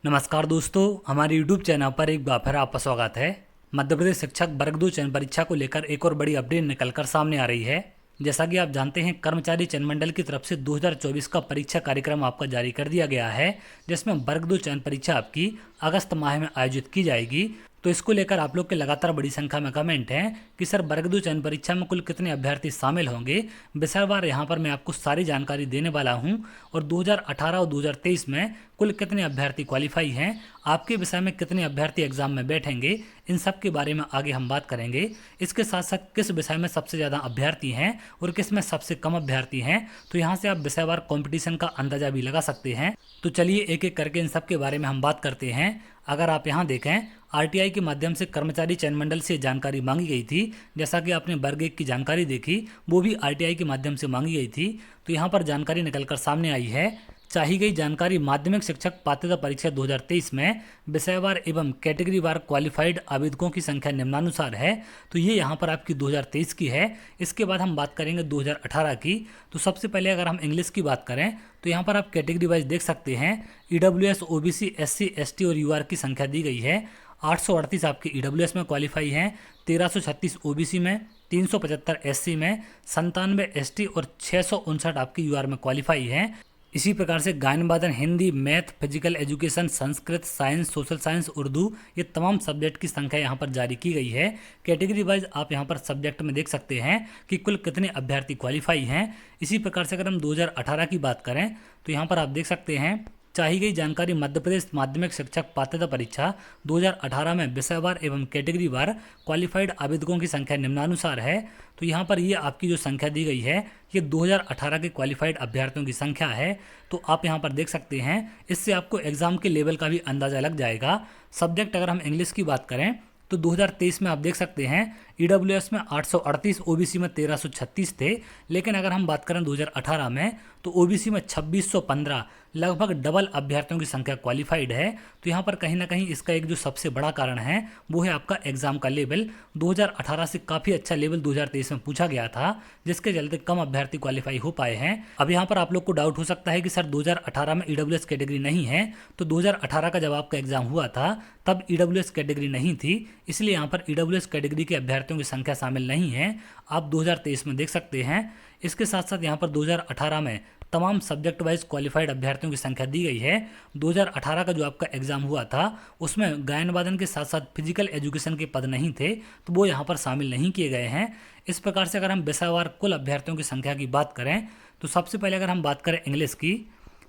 नमस्कार दोस्तों, हमारे YouTube चैनल पर एक बार फिर आपका स्वागत है। मध्य प्रदेश शिक्षक वर्ग 2 चयन परीक्षा को लेकर एक और बड़ी अपडेट निकलकर सामने आ रही है। जैसा कि आप जानते हैं, कर्मचारी चयन मंडल की तरफ से 2024 का परीक्षा कार्यक्रम आपका जारी कर दिया गया है, जिसमें वर्ग 2 चयन परीक्षा आपकी अगस्त माह में आयोजित की जाएगी। तो इसको लेकर आप लोग के लगातार बड़ी संख्या में कमेंट हैं कि सर वर्ग 2 चयन परीक्षा में कुल कितने अभ्यर्थी शामिल होंगे। विषयवार यहाँ पर मैं आपको सारी जानकारी देने वाला हूँ और 2018 और 2023 में कुल कितने अभ्यर्थी क्वालिफाई हैं, आपके विषय में कितने अभ्यर्थी एग्जाम में बैठेंगे, इन सब के बारे में आगे हम बात करेंगे। इसके साथ साथ किस विषय में सबसे ज़्यादा अभ्यर्थी हैं और किस में सबसे कम अभ्यर्थी हैं, तो यहाँ से आप विषयवार कंपटीशन का अंदाजा भी लगा सकते हैं। तो चलिए एक एक करके इन सब के बारे में हम बात करते हैं। अगर आप यहाँ देखें, आरटीआई के माध्यम से कर्मचारी चयन मंडल से जानकारी मांगी गई थी। जैसा कि आपने वर्ग 1 की जानकारी देखी, वो भी आरटीआई के माध्यम से मांगी गई थी। तो यहाँ पर जानकारी निकलकर सामने आई है। चाही गई जानकारी माध्यमिक शिक्षक पात्रता परीक्षा 2023 में विषयवार एवं कैटेगरीवार क्वालिफाइड आवेदकों की संख्या निम्नानुसार है। तो ये यहाँ पर आपकी 2023 की है। इसके बाद हम बात करेंगे 2018 की। तो सबसे पहले अगर हम इंग्लिश की बात करें तो यहाँ पर आप कैटेगरी वाइज देख सकते हैं। ईडब्ल्यूएस, ओबीसी, एससी, एसटी और यूआर की संख्या दी गई है। 838 आपके ईडब्ल्यूएस में क्वालिफाई हैं, 1336 ओबीसी में, 375 एससी में, 97 एसटी और 659 आपके यूआर में क्वालिफाई हैं। इसी प्रकार से गायन वादन, Hindi, math, physical education, Sanskrit, science, social science, Urdu, ये तमाम सब्जेक्ट की संख्या यहाँ पर जारी की गई है। कैटेगरी वाइज आप यहाँ पर सब्जेक्ट में देख सकते हैं कि कुल कितने अभ्यर्थी क्वालिफाई हैं। इसी प्रकार से अगर हम 2018 की बात करें तो यहाँ पर आप देख सकते हैं चाही गई जानकारी मध्य प्रदेश माध्यमिक शिक्षक पात्रता परीक्षा 2018 में विषयवार एवं कैटेगरीवार क्वालिफाइड आवेदकों की संख्या निम्नानुसार है। तो यहाँ पर ये आपकी जो संख्या दी गई है, ये 2018 के क्वालिफाइड अभ्यर्थियों की संख्या है। तो आप यहाँ पर देख सकते हैं, इससे आपको एग्जाम के लेवल का भी अंदाज़ा लग जाएगा। सब्जेक्ट अगर हम इंग्लिश की बात करें तो 2023 में आप देख सकते हैं ईडब्ल्यूएस में 838, ओबीसी में 1336 थे। लेकिन अगर हम बात करें 2018 में तो ओबीसी में 2615, लगभग डबल अभ्यर्थियों की संख्या क्वालिफाइड है। तो यहाँ पर कहीं ना कहीं इसका एक जो सबसे बड़ा कारण है वो है आपका एग्जाम का लेवल। 2018 से काफ़ी अच्छा लेवल 2023 में पूछा गया था, जिसके चलते कम अभ्यर्थी क्वालिफाई हो पाए हैं। अब यहाँ पर आप लोग को डाउट हो सकता है कि सर 2018 में ईडब्ल्यूएस कैटेगरी नहीं है। तो 2018 का जब आपका एग्जाम हुआ था तब ईडब्ल्यूएस कैटेगरी नहीं थी, इसलिए यहाँ पर ईडब्ल्यूएस कैटेगरी के अभ्यर्थियों की संख्या शामिल नहीं है। आप 2023 में देख सकते हैं। इसके साथ साथ यहाँ पर 2018 में तमाम सब्जेक्ट वाइज क्वालिफाइड अभ्यर्थियों की संख्या दी गई है। 2018 का जो आपका एग्जाम हुआ था उसमें गायन वादन के साथ साथ फिजिकल एजुकेशन के पद नहीं थे, तो वो यहाँ पर शामिल नहीं किए गए हैं। इस प्रकार से अगर हम विषयवार कुल अभ्यर्थियों की संख्या की बात करें तो सबसे पहले अगर हम बात करें इंग्लिश की,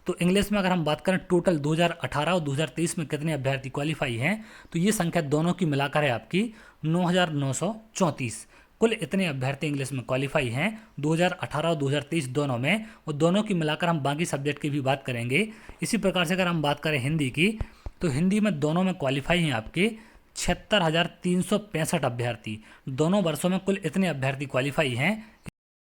तो इंग्लिश में अगर हम बात करें टोटल 2018 और 2023 में कितने अभ्यर्थी क्वालिफाई हैं, तो ये संख्या दोनों की मिलाकर है आपकी 9,934। कुल इतने अभ्यर्थी इंग्लिश में क्वालिफाई हैं 2018 और 2023 दोनों में, और दोनों की मिलाकर हम बाकी सब्जेक्ट की भी बात करेंगे। इसी प्रकार से अगर हम बात करें हिंदी की, तो हिंदी में दोनों में क्वालिफाई हैं आपके 76,365 अभ्यर्थी। दोनों वर्षों में कुल इतने अभ्यर्थी क्वालिफाई हैं।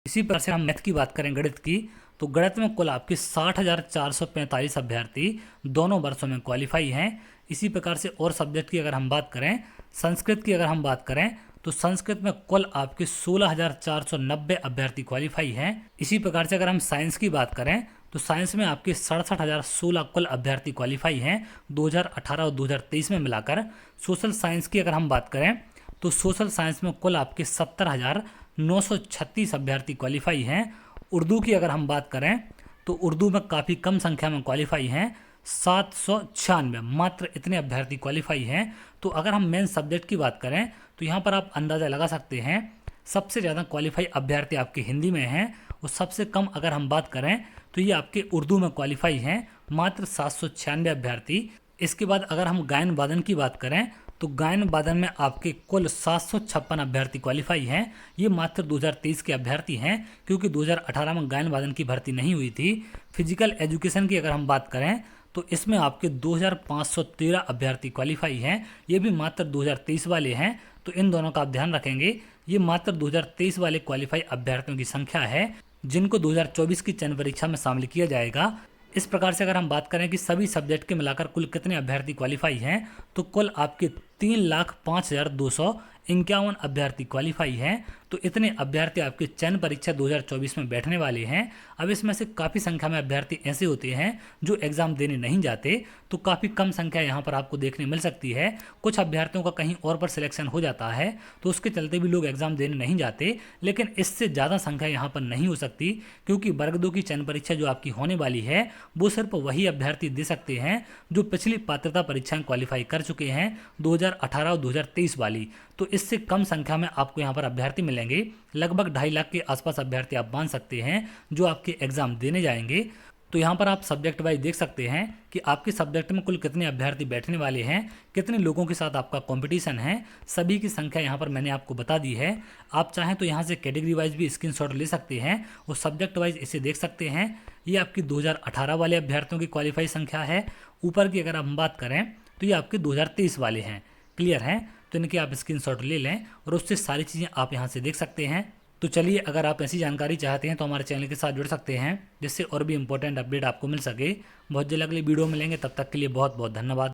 इसी प्रकार से हम मैथ की बात करें, गणित की, तो गणित में कुल आपके 60,445 अभ्यर्थी दोनों वर्षों में क्वालिफाई हैं। इसी प्रकार से और सब्जेक्ट की अगर हम बात करें, संस्कृत की अगर हम बात करें तो संस्कृत में कुल आपके 16,490 अभ्यर्थी क्वालिफाई हैं। इसी प्रकार से अगर हम साइंस की बात करें तो साइंस में आपके 67,016 कुल अभ्यर्थी क्वालिफाई हैं 2018 और 2023 में मिलाकर। सोशल साइंस की अगर हम बात करें तो सोशल साइंस में कुल आपके 70,936 अभ्यर्थी क्वालिफाई हैं। उर्दू की अगर हम बात करें तो उर्दू में काफ़ी कम संख्या में क्वालिफाई हैं, 796, मात्र इतने अभ्यर्थी क्वालिफाई हैं। तो अगर हम मेन सब्जेक्ट की बात करें तो यहाँ पर आप अंदाज़ा लगा सकते हैं सबसे ज़्यादा क्वालिफाई अभ्यर्थी आपके हिंदी में हैं, और सबसे कम अगर हम बात करें तो ये आपके उर्दू में क्वालिफाई हैं, मात्र 796 अभ्यर्थी। इसके बाद अगर हम गायन वादन की बात करें तो गायन वादन में आपके कुल 756 अभ्यर्थी क्वालिफाई हैं। ये मात्र 2023 के अभ्यर्थी हैं, क्योंकि 2018 में गायन वादन की भर्ती नहीं हुई थी। फिजिकल एजुकेशन की अगर हम बात करें तो इसमें आपके 2,513 अभ्यर्थी क्वालिफाई हैं। ये भी मात्र 2023 वाले हैं, तो इन दोनों का आप ध्यान रखेंगे। ये मात्र 2023 वाले क्वालिफाई अभ्यर्थियों की संख्या है, जिनको 2024 की चयन परीक्षा में शामिल किया जाएगा। इस प्रकार से अगर हम बात करें कि सभी सब्जेक्ट के मिलाकर कुल कितने अभ्यर्थी क्वालिफाई हैं, तो कुल आपके 3,05,251 अभ्यर्थी क्वालिफाई हैं। तो इतने अभ्यर्थी आपके चयन परीक्षा 2024 में बैठने वाले हैं। अब इसमें से काफ़ी संख्या में अभ्यर्थी ऐसे होते हैं जो एग्ज़ाम देने नहीं जाते, तो काफ़ी कम संख्या यहाँ पर आपको देखने मिल सकती है। कुछ अभ्यर्थियों का कहीं और पर सिलेक्शन हो जाता है, तो उसके चलते भी लोग एग्ज़ाम देने नहीं जाते, लेकिन इससे ज़्यादा संख्या यहाँ पर नहीं हो सकती, क्योंकि वर्ग 2 की चयन परीक्षा जो आपकी होने वाली है वो सिर्फ वही अभ्यर्थी दे सकते हैं जो पिछली पात्रता परीक्षाएं क्वालिफाई कर चुके हैं, 2018 और 2023 वाली। तो इससे कम संख्या में आपको यहाँ पर अभ्यर्थी मिलेंगे। लगभग 2.5 लाख के आसपास अभ्यर्थी आप मान सकते हैं जो आपके एग्ज़ाम देने जाएंगे। तो यहाँ पर आप सब्जेक्ट वाइज देख सकते हैं कि आपके सब्जेक्ट में कुल कितने अभ्यर्थी बैठने वाले हैं, कितने लोगों के साथ आपका कंपटीशन है, सभी की संख्या यहाँ पर मैंने आपको बता दी है। आप चाहें तो यहाँ से कैटेगरी वाइज भी स्क्रीनशॉट ले सकते हैं और सब्जेक्ट वाइज इसे देख सकते हैं। ये आपकी 2018 वाले अभ्यर्थियों की क्वालिफाई संख्या है। ऊपर की अगर हम बात करें तो ये आपके 2023 वाले हैं। क्लियर हैं? तो इनके आप स्क्रीनशॉट ले लें और उससे सारी चीज़ें आप यहाँ से देख सकते हैं। तो चलिए, अगर आप ऐसी जानकारी चाहते हैं तो हमारे चैनल के साथ जुड़ सकते हैं, जिससे और भी इंपॉर्टेंट अपडेट आपको मिल सके। बहुत जल्द अगली वीडियो मिलेंगे, तब तक के लिए बहुत बहुत धन्यवाद।